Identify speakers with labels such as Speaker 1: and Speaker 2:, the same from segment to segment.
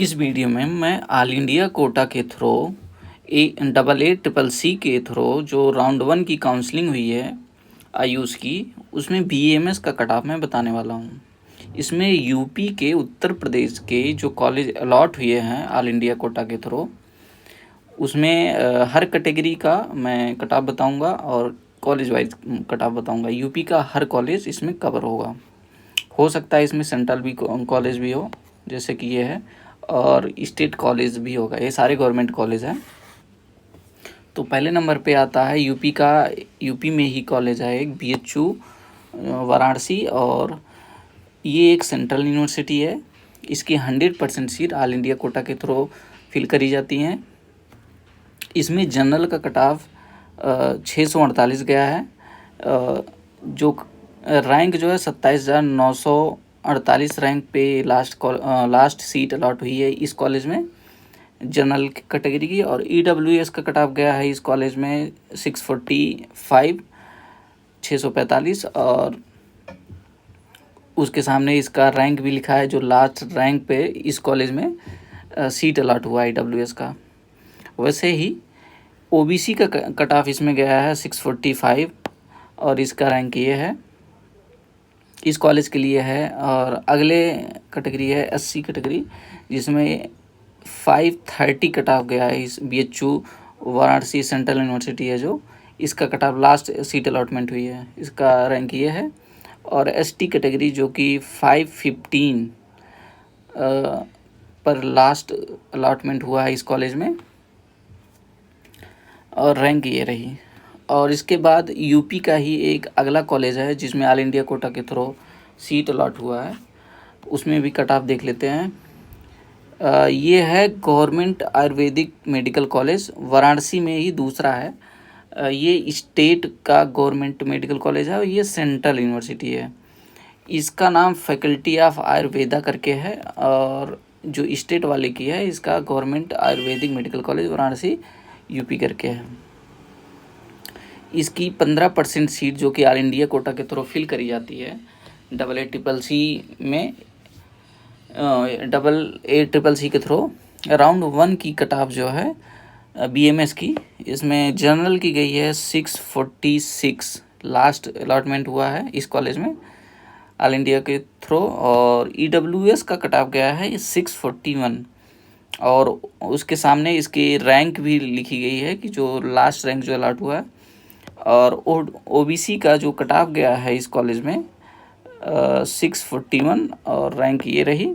Speaker 1: इस वीडियो में मैं ऑल इंडिया कोटा के थ्रू AA CCC के थ्रू जो राउंड 1 की काउंसलिंग हुई है आयुष की, उसमें BAMS का कट ऑफ मैं बताने वाला हूँ। इसमें यूपी के, उत्तर प्रदेश के जो कॉलेज अलॉट हुए हैं ऑल इंडिया कोटा के थ्रू, उसमें हर कैटेगरी का मैं कट ऑफ बताऊँगा और कॉलेज वाइज कट ऑफ बताऊँगा। यूपी का हर कॉलेज इसमें कवर होगा। हो सकता है इसमें सेंट्रल भी कॉलेज भी हो, जैसे कि ये है, और स्टेट कॉलेज भी होगा। ये सारे गवर्नमेंट कॉलेज हैं। तो पहले नंबर पे आता है यूपी का। यूपी में ही कॉलेज है एक BHU वाराणसी, और ये एक सेंट्रल यूनिवर्सिटी है। इसकी 100% सीट ऑल इंडिया कोटा के थ्रू फिल करी जाती हैं। इसमें जनरल का कट ऑफ 648 गया है। जो रैंक जो है 27,948 रैंक पे लास्ट सीट अलॉट हुई है इस कॉलेज में, जनरल कैटेगरी की। और EWS का कट ऑफ गया है इस कॉलेज में 645, और उसके सामने इसका रैंक भी लिखा है, जो लास्ट रैंक पे इस कॉलेज में सीट अलॉट हुआ है EWS का। वैसे ही OBC का कट ऑफ इसमें गया है 645, और इसका रैंक ये है, इस कॉलेज के लिए है। और अगले कैटेगरी है SC कैटेगरी, जिसमें 530 कट ऑफ गया है। इस BHU वाराणसी सेंट्रल यूनिवर्सिटी है जो, इसका cut off last seat allotment हुई है, इसका रैंक ये है। और ST कैटेगरी जो कि 515 पर लास्ट अलॉटमेंट हुआ है इस कॉलेज में, और रैंक ये रही। और इसके बाद यूपी का ही एक अगला कॉलेज है जिसमें ऑल इंडिया कोटा के थ्रू सीट अलॉट हुआ है, उसमें भी कट ऑफ देख लेते हैं। ये है government Ayurvedic medical college, Varanasi में ही दूसरा है। ये स्टेट का गवर्नमेंट मेडिकल कॉलेज है, और ये सेंट्रल यूनिवर्सिटी है। इसका नाम फैकल्टी ऑफ आयुर्वेदा करके है, और जो स्टेट वाले की है इसका government Ayurvedic medical college Varanasi UP करके है। इसकी 15% सीट जो कि ऑल इंडिया कोटा के थ्रू फिल करी जाती है AA CCC में, AA CCC के थ्रू राउंड 1 की कट ऑफ जो है BMS की, इसमें जनरल की गई है 646, लास्ट अलॉटमेंट हुआ है इस कॉलेज में ऑल इंडिया के थ्रू। और EWS का कट ऑफ गया है 641, और उसके सामने इसकी रैंक भी लिखी गई है कि जो लास्ट रैंक जो अलॉट हुआ है। और OBC का जो कट ऑफ गया है इस कॉलेज में 641, और रैंक ये रही।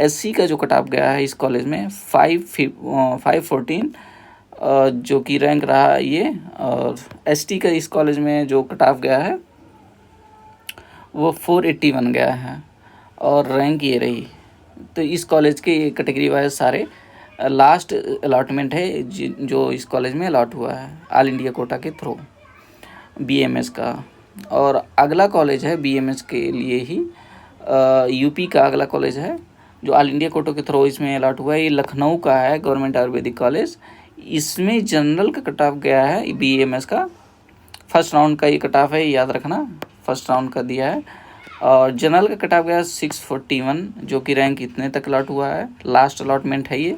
Speaker 1: SC का जो कट ऑफ गया है इस कॉलेज में 514, जो कि रैंक रहा ये। और ST का इस कॉलेज में जो कट ऑफ गया है वो 481 गया है, और रैंक ये रही। तो इस कॉलेज के कैटेगरी वाइज सारे लास्ट अलॉटमेंट है जो इस कॉलेज में अलॉट हुआ है ऑल इंडिया कोटा के थ्रू BMS का। और अगला कॉलेज है BMS के लिए ही, यूपी का अगला कॉलेज है जो ऑल इंडिया कोटा के थ्रू इसमें अलॉट हुआ है। ये लखनऊ का है गवर्नमेंट आयुर्वेदिक कॉलेज। इसमें जनरल का कट ऑफ गया है BMS का, फर्स्ट राउंड का ये कट ऑफ है, याद रखना, फर्स्ट राउंड का दिया है। और जनरल का कट ऑफ गया 641, जो कि रैंक इतने तक अलॉट हुआ है, लास्ट अलॉटमेंट है ये।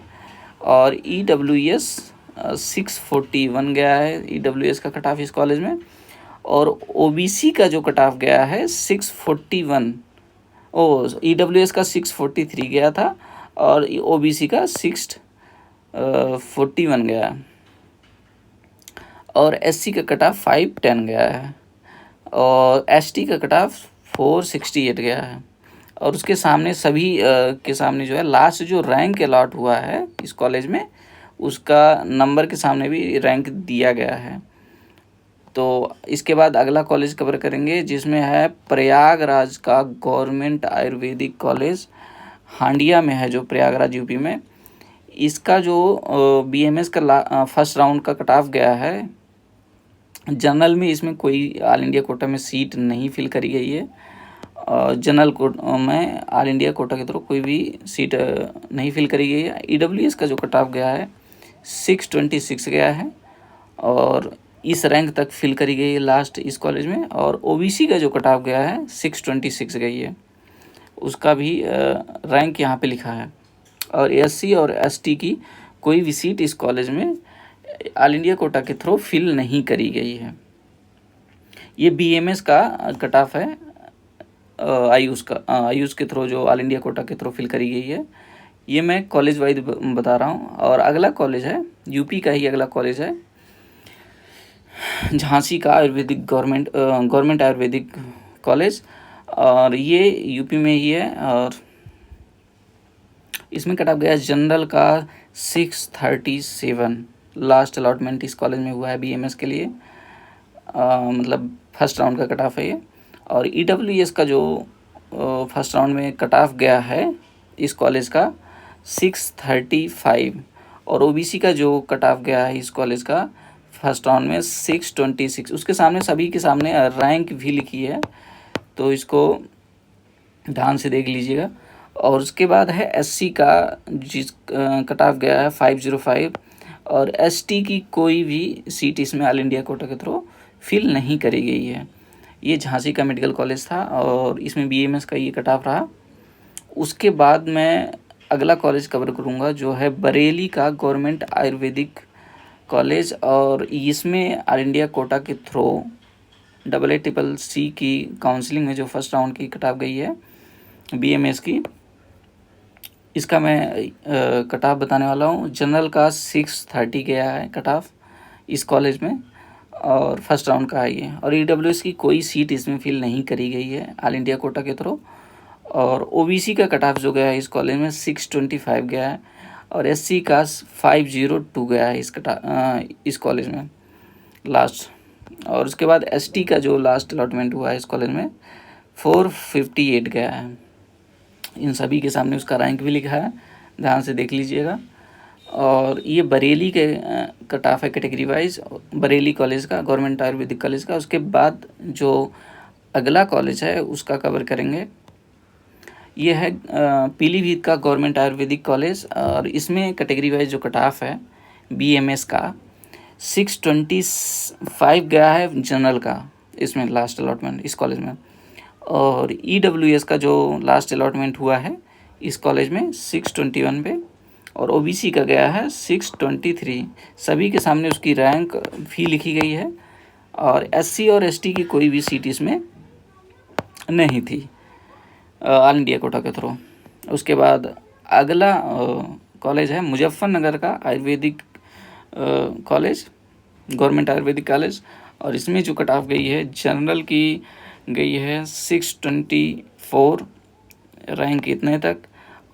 Speaker 1: और EWS 641 गया है EWS का कट ऑफ इस कॉलेज में। और OBC का जो कट ऑफ गया है 641, EWS का 643 गया था, और OBC का 641 गया, और SC का कट ऑफ 510 गया है, और ST का कट ऑफ 468 गया है। और उसके सामने सभी के सामने जो है लास्ट जो रैंक अलॉट हुआ है इस कॉलेज में, उसका नंबर के सामने भी रैंक दिया गया है। तो इसके बाद अगला कॉलेज कवर करेंगे, जिसमें है प्रयागराज का गवर्नमेंट आयुर्वेदिक कॉलेज, हांडिया में है जो प्रयागराज यूपी में। इसका जो BMS का फर्स्ट राउंड का कट ऑफ गया है, जनरल में इसमें कोई ऑल इंडिया कोटा में सीट नहीं फिल करी गई है। जनरल में ऑल इंडिया कोटा के थ्रू कोई भी सीट नहीं फिल करी गई है। EWS का जो कट ऑफ गया है 626 गया है, और इस रैंक तक फिल करी गई है लास्ट इस कॉलेज में। और OBC का जो कट ऑफ गया है 626 गई है। उसका भी रैंक यहाँ पे लिखा है। और एससी और एसटी की कोई भी सीट इस कॉलेज में ऑल इंडिया कोटा के थ्रू फिल नहीं करी गई है। ये बीएमएस का कट ऑफ है, आयुष के थ्रू जो ऑल इंडिया कोटा के थ्रू फिल करी गई है। ये मैं कॉलेज वाइज बता रहा हूँ। और अगला कॉलेज है, यूपी का ही अगला कॉलेज है, झांसी का आयुर्वेदिक गवर्नमेंट आयुर्वेदिक कॉलेज, और ये यूपी में ही है। और इसमें कट ऑफ गया जनरल का 637, लास्ट अलॉटमेंट इस कॉलेज में हुआ है बीएमएस के लिए, मतलब फर्स्ट राउंड का कट ऑफ है ये। और ईडब्ल्यूएस का जो फर्स्ट राउंड में कट ऑफ गया है इस कॉलेज का 635, और ओबीसी का जो कट ऑफ गया है इस कॉलेज का फर्स्ट राउंड में 626। उसके सामने सभी के सामने रैंक भी लिखी है, तो इसको ध्यान से देख लीजिएगा। और उसके बाद है एससी का जिस कट ऑफ गया है 505, और एसटी की कोई भी सीट इसमें ऑल इंडिया कोटा के थ्रू फिल नहीं करी गई है। ये झांसी का मेडिकल कॉलेज था और इसमें बीएमएस का ये कट ऑफ रहा। उसके बाद मैं अगला कॉलेज कवर करूँगा जो है बरेली का गवर्नमेंट आयुर्वेदिक कॉलेज, और इसमें ऑल इंडिया कोटा के थ्रू AACCC की काउंसलिंग में जो फर्स्ट राउंड की कट ऑफ गई है बीएमएस की, इसका मैं कट ऑफ बताने वाला हूँ। जनरल का 630 गया है कट ऑफ इस कॉलेज में, और फर्स्ट राउंड का है ये। और ईडब्ल्यूएस की कोई सीट इसमें फिल नहीं करी गई है ऑल इंडिया कोटा के थ्रू। और ओबीसी का कट ऑफ जो गया है इस कॉलेज में 625 गया है, और एससी का 502 गया है इस कॉलेज में लास्ट। और उसके बाद एसटी का जो लास्ट अलॉटमेंट हुआ है इस कॉलेज में 458 गया है। इन सभी के सामने उसका रैंक भी लिखा है, ध्यान से देख लीजिएगा। और ये बरेली के कट ऑफ है कैटेगरी वाइज, बरेली कॉलेज का, गवर्नमेंट आयुर्वेदिक कॉलेज का। उसके बाद जो अगला कॉलेज है उसका कवर करेंगे, ये है पीलीभीत का गवर्नमेंट आयुर्वेदिक कॉलेज, और इसमें कैटेगरी वाइज जो कट ऑफ है बीएमएस का 625 गया है जनरल का, इसमें लास्ट अलॉटमेंट इस कॉलेज में। और ईडब्ल्यूएस का जो लास्ट अलॉटमेंट हुआ है इस कॉलेज में 621 पे, और ओबीसी का गया है 623। सभी के सामने उसकी रैंक भी लिखी गई है, और एससी और एसटी की कोई भी सीट इसमें नहीं थी ऑल इंडिया कोटा के थ्रू। उसके बाद अगला कॉलेज है मुजफ्फरनगर का Ayurvedic college, government Ayurvedic college, और इसमें जो कट ऑफ गई है जनरल की गई है 624, रैंक इतने तक।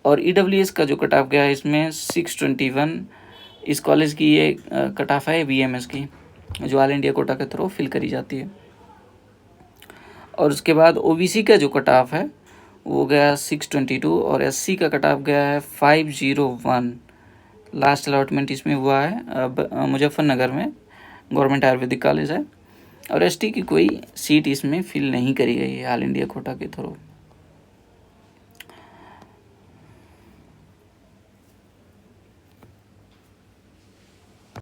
Speaker 1: और ईडब्ल्यूएस का जो कट ऑफ गया है इसमें 621, इस कॉलेज की ये कट ऑफ है बीएमएस की, जो ऑल इंडिया कोटा के थ्रू फिल करी जाती है। और उसके बाद ओबीसी का जो कट ऑफ है वो गया 622, और एससी का कट ऑफ गया है 501। लास्ट अलॉटमेंट इसमें हुआ है मुजफ्फरनगर में, गवर्नमेंट आयुर्वेदिक कॉलेज है। और एसटी की कोई सीट इसमें फिल नहीं करी गई है ऑल इंडिया कोटा के थ्रू।